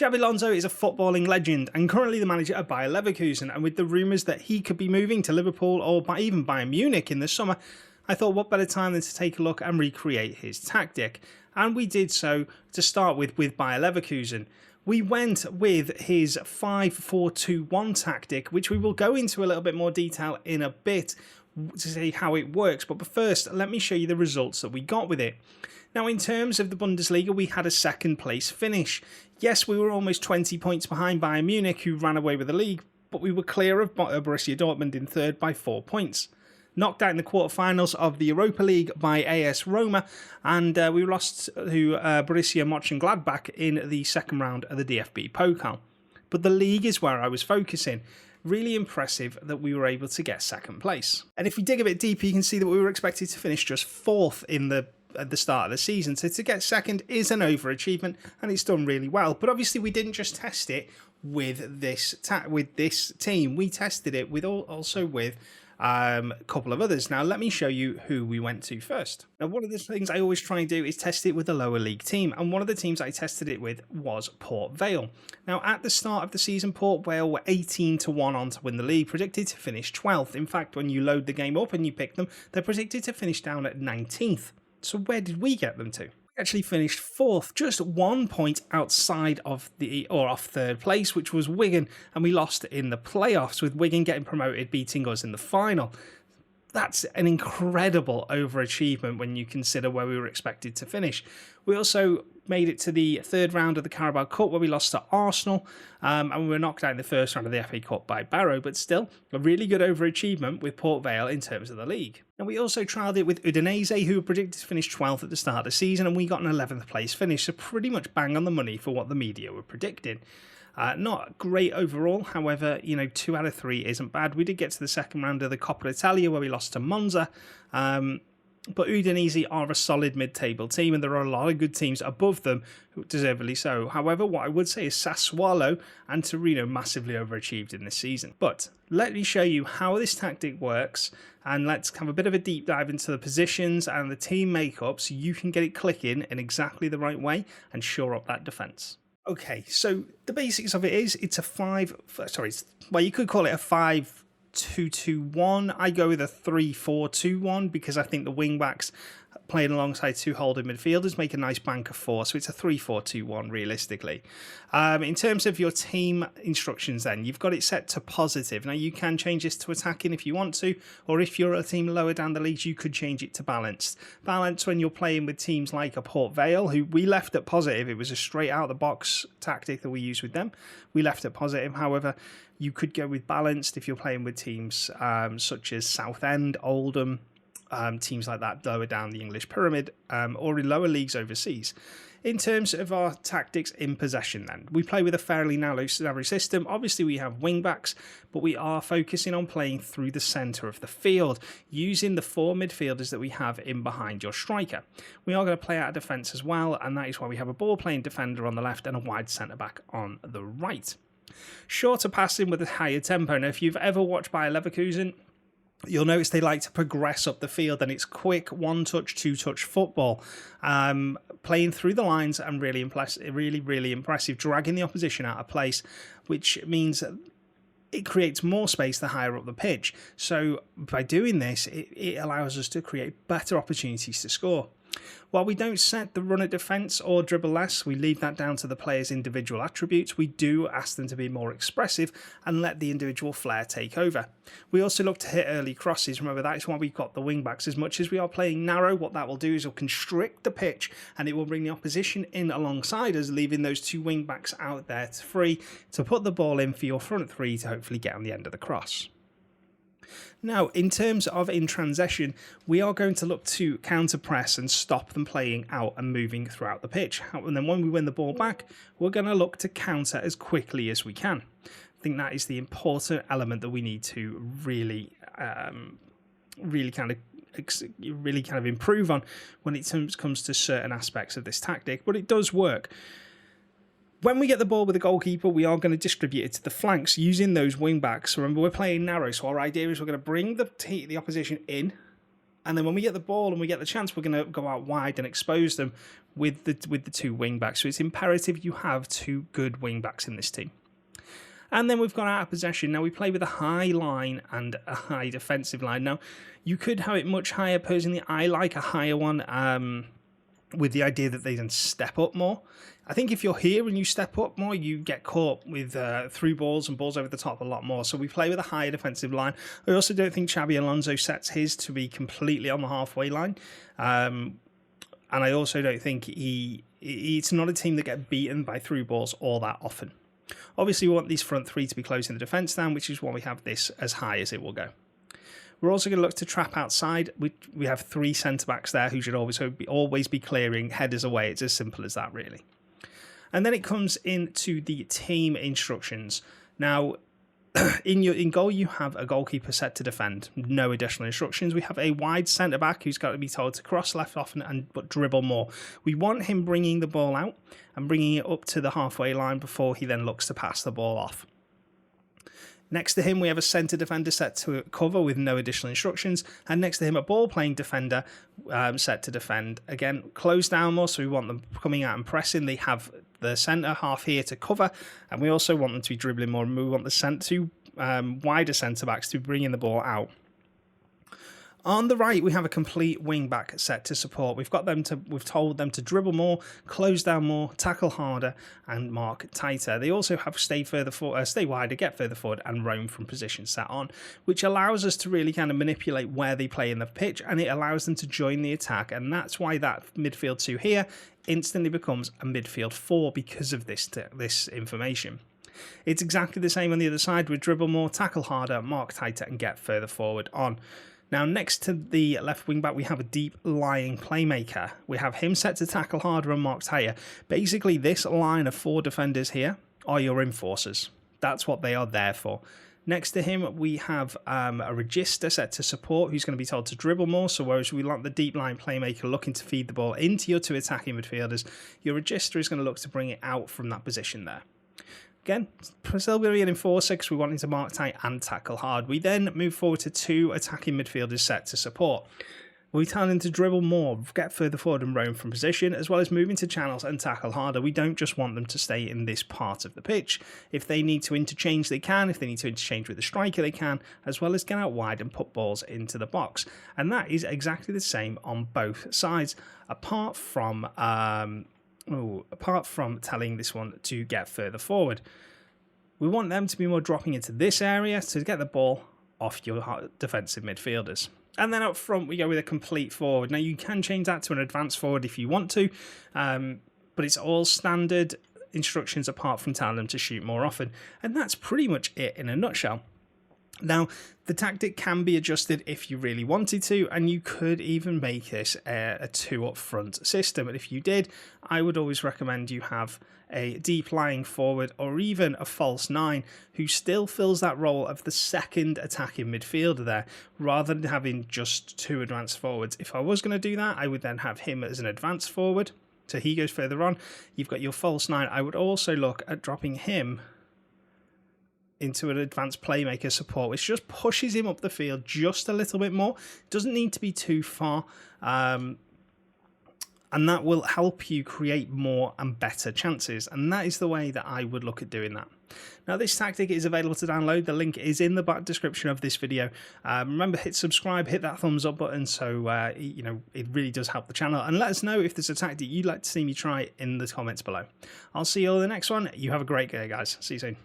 Xabi Alonso is a footballing legend and currently the manager of Bayer Leverkusen, and with the rumours that he could be moving to Liverpool or even Bayern Munich in the summer, I thought what better time than to take a look and recreate his tactic. And we did so to start with Bayer Leverkusen. We went with his 5-4-2-1 tactic, which we will go into a little bit more detail in a bit to see how it works. But first, let me show you the results that we got with it. Now, in terms of the Bundesliga, we had a second place finish. Yes, we were almost 20 points behind Bayern Munich, who ran away with the league, but we were clear of Borussia Dortmund in third by 4 points. Knocked out in the quarterfinals of the Europa League by AS Roma, and we lost to Borussia Mönchengladbach in the second round of the DFB Pokal. But the league is where I was focusing. Really impressive that we were able to get second place. And if we dig a bit deeper, you can see that we were expected to finish just fourth at the start of the season. So to get second is an overachievement, and it's done really well. But obviously we didn't just test it with this team. We tested it with also with a couple of others. Now let me show you who we went to first. Now one of the things I always try and do is test it with a lower league team, and one of the teams I tested it with was Port Vale. Now at the start of the season, Port Vale were 18-1 on to win the league, predicted to finish 12th. In fact, when you load the game up and you pick them, they're predicted to finish down at 19th. So where did we get them to? We actually finished fourth, just 1 point outside of off third place, which was Wigan, and we lost in the playoffs, with Wigan getting promoted, beating us in the final. That's an incredible overachievement when you consider where we were expected to finish. We also made it to the third round of the Carabao Cup, where we lost to Arsenal, and we were knocked out in the first round of the FA Cup by Barrow, but still a really good overachievement with Port Vale in terms of the league. And we also trialled it with Udinese, who were predicted to finish 12th at the start of the season, and we got an 11th place finish, so pretty much bang on the money for what the media were predicting. Not great overall, however, 2 out of 3 isn't bad. We did get to the second round of the Coppa Italia, where we lost to Monza, but Udinese are a solid mid-table team, and there are a lot of good teams above them, deservedly so. However, what I would say is Sassuolo and Torino massively overachieved in this season. But let me show you how this tactic works, and let's have a bit of a deep dive into the positions and the team makeup so you can get it clicking in exactly the right way and shore up that defence. Okay, so the basics of it is you could call it a 5-2-2-1. I go with a 3-4-2-1 because I think the wing backs playing alongside 2 holding midfielders make a nice bank of 4, so it's a 3-4-2-1 realistically. In terms of your team instructions then, you've got it set to positive. Now you can change this to attacking if you want to, or if you're a team lower down the leagues, you could change it to balanced. Balanced when you're playing with teams like a Port Vale, who we left at positive. It was a straight out of the box tactic that we used with them. We left at positive. However, you could go with balanced if you're playing with teams such as Southend, Oldham, teams like that lower down the English pyramid, or in lower leagues overseas. In terms of our tactics in possession then, we play with a fairly narrow system. Obviously we have wing backs, but we are focusing on playing through the centre of the field, using the 4 midfielders that we have in behind your striker. We are going to play out of defence as well, and that is why we have a ball playing defender on the left and a wide centre back on the right. Shorter passing with a higher tempo. Now if you've ever watched Bayer Leverkusen, you'll notice they like to progress up the field, and it's quick 1-touch, 2-touch football, playing through the lines and really impressive, dragging the opposition out of place, which means it creates more space the higher up the pitch. So by doing this, it allows us to create better opportunities to score. While we don't set the run at defence or dribble less, we leave that down to the players' individual attributes. We do ask them to be more expressive and let the individual flair take over. We also look to hit early crosses. Remember, that is why we've got the wing backs. As much as we are playing narrow, what that will do is it'll constrict the pitch, and it will bring the opposition in alongside us, leaving those 2 wing backs out there free to put the ball in for your front 3 to hopefully get on the end of the cross. Now, in terms of in transition, we are going to look to counter press and stop them playing out and moving throughout the pitch. And then when we win the ball back, we're going to look to counter as quickly as we can. I think that is the important element that we need to really kind of improve on when it comes to certain aspects of this tactic. But it does work. When we get the ball with the goalkeeper, we are going to distribute it to the flanks using those wing backs. Remember, we're playing narrow, so our idea is we're going to bring the opposition in, And then when we get the ball and we get the chance, we're going to go out wide and expose them with the two wing backs. So it's imperative you have two good wing backs in this team. And then we've got out of possession. Now we play with a high line and a high defensive line. Now you could have it much higher. Personally, I like a higher one with the idea that they then step up more. I think if you're here and you step up more, you get caught with through balls and balls over the top a lot more. So we play with a higher defensive line. I also don't think Xabi Alonso sets his to be completely on the halfway line. And I also don't think it's not a team that get beaten by through balls all that often. Obviously, we want these front three to be closing the defence down, which is why we have this as high as it will go. We're also going to look to trap outside. We have three centre-backs there who should always be clearing headers away. It's as simple as that, really. And then it comes into the team instructions. Now, in goal, you have a goalkeeper set to defend. No additional instructions. We have a wide centre-back who's got to be told to cross left often but dribble more. We want him bringing the ball out and bringing it up to the halfway line before he then looks to pass the ball off. Next to him, we have a centre defender set to cover with no additional instructions. And next to him, a ball-playing defender set to defend. Again, close down more, so we want them coming out and pressing. They have the centre half here to cover. And we also want them to be dribbling more. And we want the two wider centre-backs to be bringing the ball out. On the right, we have a complete wing-back set to support. We've told them to dribble more, close down more, tackle harder, and mark tighter. They also have stay wider, get further forward, and roam from position set on, which allows us to really kind of manipulate where they play in the pitch, and it allows them to join the attack. And that's why that midfield 2 here instantly becomes a midfield 4 because of this information. It's exactly the same on the other side with dribble more, tackle harder, mark tighter, and get further forward on. Now, next to the left wing back, we have a deep lying playmaker. We have him set to tackle harder and mark higher. Basically, this line of 4 defenders here are your enforcers. That's what they are there for. Next to him, we have a register set to support who's going to be told to dribble more. So whereas we want the deep line playmaker looking to feed the ball into your 2 attacking midfielders, your register is going to look to bring it out from that position there. Again, still going to be an enforcer because we want him to mark tight and tackle hard. We then move forward to 2 attacking midfielders set to support. We tell them to dribble more, get further forward and roam from position, as well as move into channels and tackle harder. We don't just want them to stay in this part of the pitch. If they need to interchange, they can. If they need to interchange with the striker, they can, as well as get out wide and put balls into the box. And that is exactly the same on both sides, apart from telling this one to get further forward. We want them to be more dropping into this area to get the ball off your defensive midfielders. And then up front, we go with a complete forward. Now, you can change that to an advanced forward if you want to, but it's all standard instructions apart from telling them to shoot more often. And that's pretty much it in a nutshell. Now, the tactic can be adjusted if you really wanted to, and you could even make this a 2 up front system. And if you did, I would always recommend you have a deep lying forward or even a false 9 who still fills that role of the second attacking midfielder there, rather than having just 2 advanced forwards. If I was going to do that, I would then have him as an advanced forward, so he goes further on. You've got your false 9. I would also look at dropping him into an advanced playmaker support, which just pushes him up the field just a little bit more. Doesn't need to be too far, and that will help you create more and better chances. And that is the way that I would look at doing that. Now, this tactic is available to download. The link is in the description of this video. Remember, hit subscribe, hit that thumbs up button, so it really does help the channel. And let us know if there's a tactic you'd like to see me try in the comments below. I'll see you all in the next one. You have a great day, guys. See you soon.